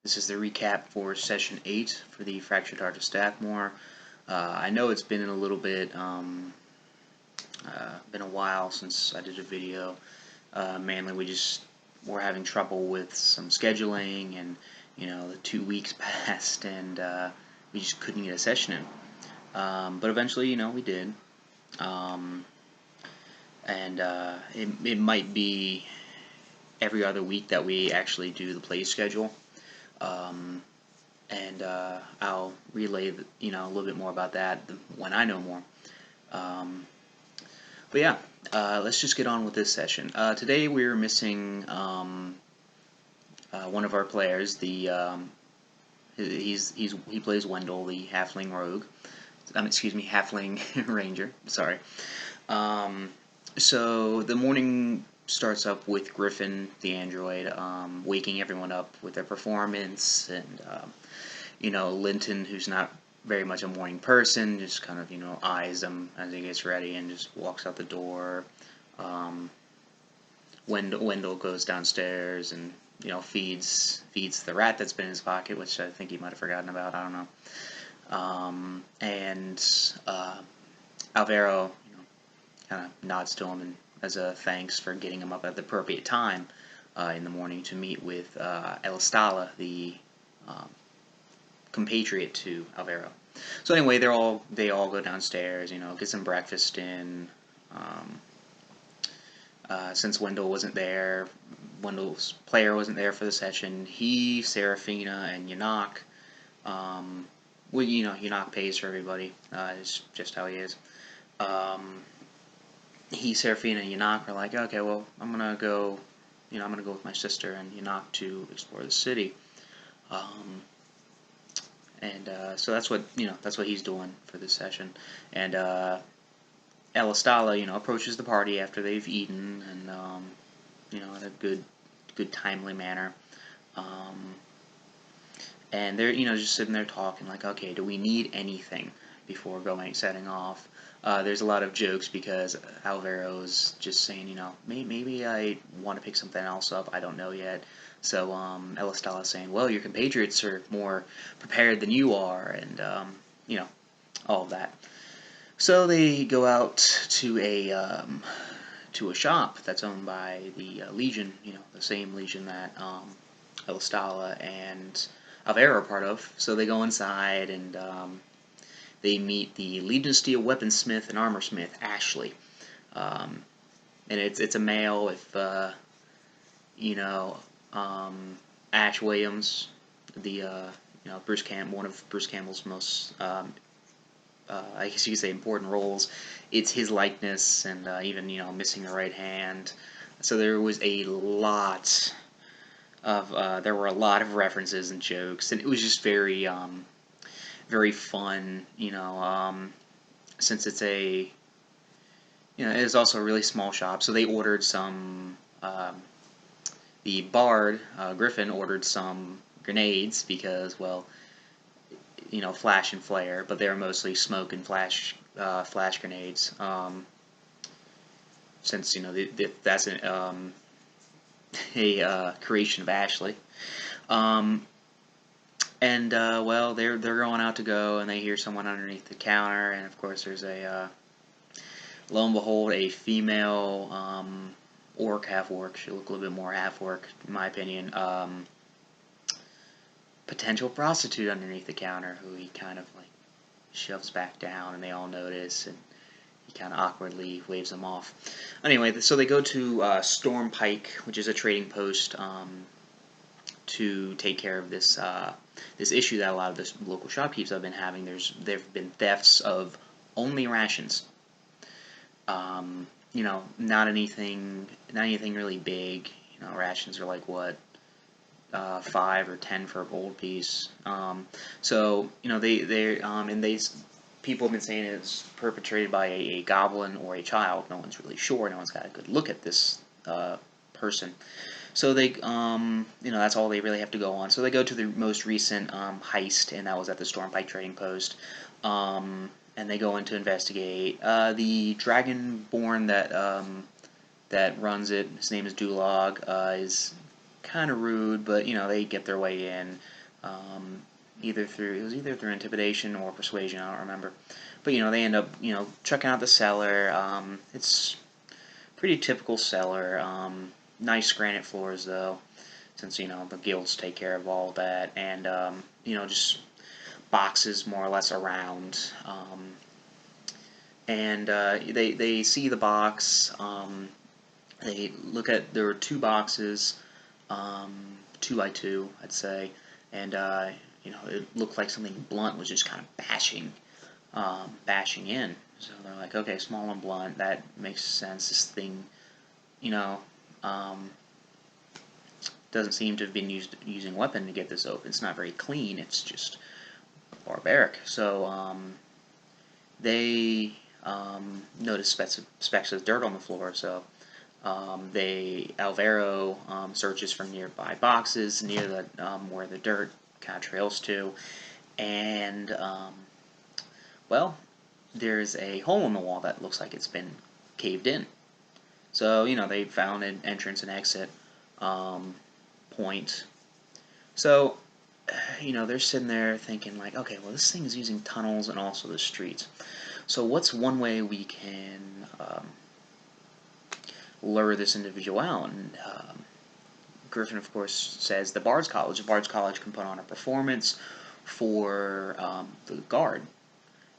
This is the recap for Session 8 for the Fractured Heart of Stathmore. I know it's been a little bit, been a while since I did a video. Mainly we just were having trouble with some scheduling, and the 2 weeks passed, and we just couldn't get a session in. But eventually, we did. And it might be every other week that we actually do the play schedule. And I'll relay, a little bit more about that when I know more. But yeah, let's just get on with this session. Today we're missing one of our players. He plays Wendell, the halfling rogue. Excuse me, halfling ranger. Sorry. So the morning starts up with Griffin, the android, waking everyone up with their performance, and Linton, who's not very much a morning person, just kind of eyes them as he gets ready and just walks out the door. Wendell goes downstairs and feeds the rat that's been in his pocket, which I think he might have forgotten about. I don't know. And Alvaro kind of nods to him and as a thanks for getting him up at the appropriate time in the morning to meet with Elistala, the compatriot to Alvaro. So anyway, they all go downstairs, get some breakfast in. Since Wendell's player wasn't there for the session, he, Serafina, and Yanak, Yanak pays for everybody. It's just how he is. Serafina, and Yanak are like, okay, well, I'm gonna go with my sister and Yanak to explore the city. So that's what he's doing for this session. And Elistala, approaches the party after they've eaten and in a good timely manner. And they're just sitting there talking like, okay, do we need anything before setting off? There's a lot of jokes because Alvaro's just saying, maybe I want to pick something else up. I don't know yet. So Elistala's saying, well, your compatriots are more prepared than you are, and all of that. So they go out to a shop that's owned by the Legion, the same Legion that Elistala and Alvaro are part of. So they go inside and they meet the Legion Steel weaponsmith and armorsmith, Ashley. And it's a male. If Ash Williams, the one of Bruce Campbell's most I guess you could say important roles, it's his likeness, and even missing a right hand. So there was a lot of there were a lot of references and jokes, and it was just very very fun, since it's it's also a really small shop. So they ordered some, the bard, Griffin, ordered some grenades because, well, flash and flare, but they're mostly smoke and flash grenades, since, that's a creation of Ashley. And well, they're going out to go, and they hear someone underneath the counter, and of course there's lo and behold, a female orc, half-orc. She'll look a little bit more half-orc, in my opinion. Potential prostitute underneath the counter, who he kind of shoves back down, and they all notice, and he kind of awkwardly waves them off. Anyway, so they go to Storm Pike, which is a trading post, to take care of this issue that a lot of the local shopkeepers have been having. There've been thefts of only rations. Not anything really big. Rations are like what, 5 or 10 for a gold piece. So people have been saying it's perpetrated by a goblin or a child. No one's really sure. No one's got a good look at this person. So they, that's all they really have to go on. So they go to the most recent heist, and that was at the Stormpike Trading Post. And they go in to investigate. The Dragonborn that runs it, his name is Dulog, is kind of rude, but they get their way in, either through intimidation or persuasion. I don't remember, but they end up checking out the cellar. It's pretty typical cellar. Nice granite floors though, since the guilds take care of all that, and just boxes more or less around. And they see the box. They look at, there were two boxes, 2x2, I'd say, and it looked like something blunt was just kind of bashing in. So they're like, okay, small and blunt, that makes sense. This thing, doesn't seem to have been using a weapon to get this open. It's not very clean. It's just barbaric. So they notice specks of dirt on the floor. So Alvaro searches for nearby boxes near the where the dirt kind of trails to, and well, there's a hole in the wall that looks like it's been caved in. So they found an entrance and exit point. So they're sitting there thinking like, okay, well, this thing is using tunnels and also the streets. So what's one way we can lure this individual out? And Griffin, of course, says the Bard's College. The Bard's College can put on a performance for the guard.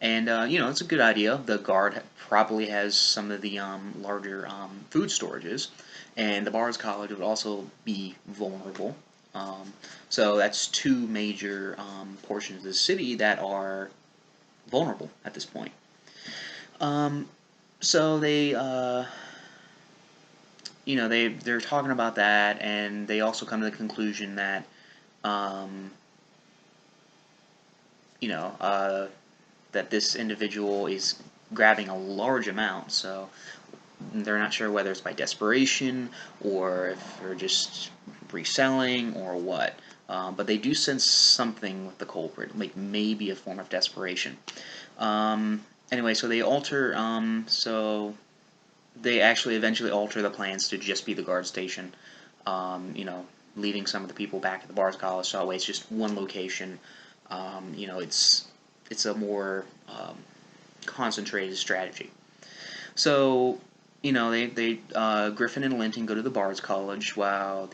And, it's a good idea. The guard probably has some of the larger food storages, and the Bard's College would also be vulnerable. So that's two major portions of the city that are vulnerable at this point. So they're talking about that, and they also come to the conclusion that, that this individual is grabbing a large amount, so they're not sure whether it's by desperation or if they're just reselling or what. But they do sense something with the culprit, like maybe a form of desperation. Anyway, so they actually eventually alter the plans to just be the guard station, leaving some of the people back at the Bard's College, so that way it's just one location. It's a more concentrated strategy. So, Griffin and Linton go to the Bard's College while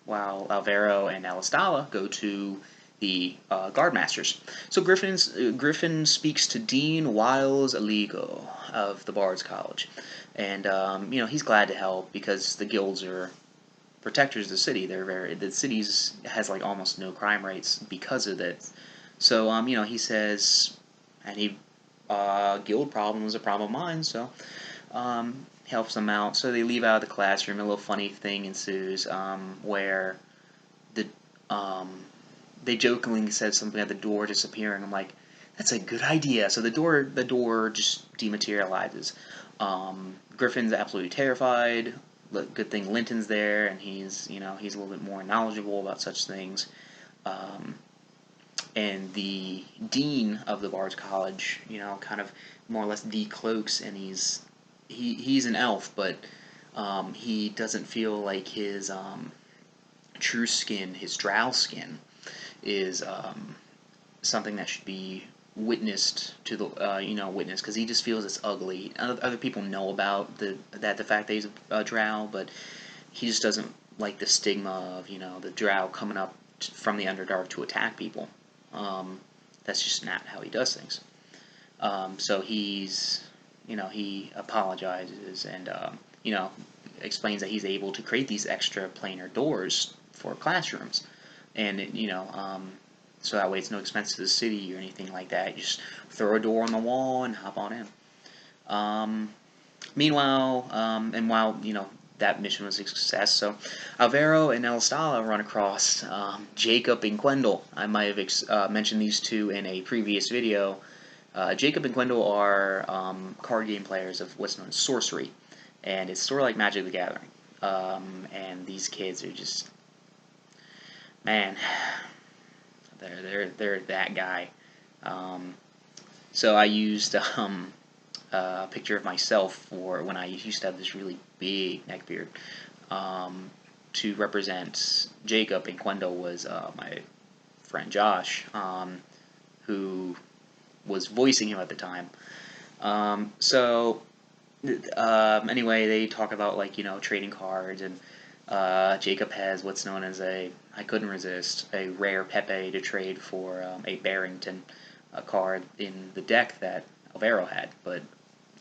Alvaro and Alistala go to the Guardmasters. So Griffin speaks to Dean Wiles Aligo of the Bard's College, and he's glad to help because the guilds are protectors of the city. The city has like almost no crime rates because of it. So he says, any guild problem is a problem of mine. So helps them out. So they leave out of the classroom. A little funny thing ensues where they jokingly said something at the door disappearing. I'm like, that's a good idea. So the door just dematerializes. Griffin's absolutely terrified. Good thing Linton's there, and he's a little bit more knowledgeable about such things. And the dean of the Bard's College, kind of more or less decloaks, and he's an elf, but he doesn't feel like his true skin, his drow skin, is something that should be witnessed to witness, because he just feels it's ugly. Other people know about the fact that he's a drow, but he just doesn't like the stigma of the drow coming up from the Underdark to attack people. That's just not how he does things. So he apologizes and explains that he's able to create these extra planar doors for classrooms, and so that way it's no expense to the city or anything like that. You just throw a door on the wall and hop on in. Meanwhile, and while that mission was a success, so Alvaro and Elistala run across Jacob and Gwendol. I might have mentioned these two in a previous video. Jacob and Gwendol are card game players of what's known as sorcery, and it's sort of like Magic the Gathering. And these kids are just, man, they're that guy. So I used a picture of myself for when I used to have this really big neckbeard. to represent Jacob, and Quendo was my friend Josh, who was voicing him at the time. Anyway, they talk about, like, trading cards, and Jacob has what's known as I couldn't resist, a rare Pepe to trade for a Barrington, a card in the deck that Alvaro had, but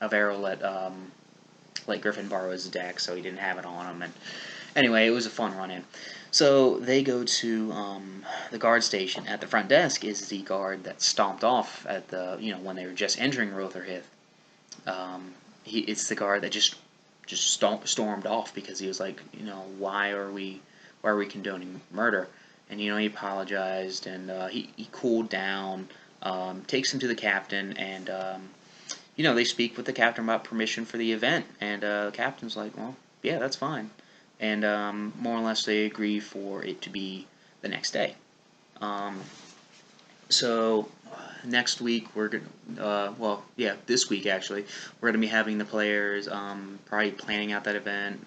Alvaro let Griffin borrow his deck, so he didn't have it on him. And anyway, it was a fun run-in. So they go to the guard station. At the front desk is the guard that stomped off at the when they were just entering Rotherhithe. It's the guard that just stormed off because he was like, why are we condoning murder? And he apologized, and he cooled down, takes him to the captain, and they speak with the captain about permission for the event, and the captain's like, well, yeah, that's fine, and more or less they agree for it to be the next day. So next week we're gonna, this week actually, we're gonna be having the players probably planning out that event,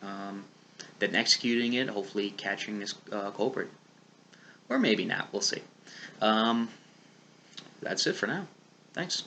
then executing it, hopefully catching this culprit, or maybe not. We'll see. That's it for now. Thanks.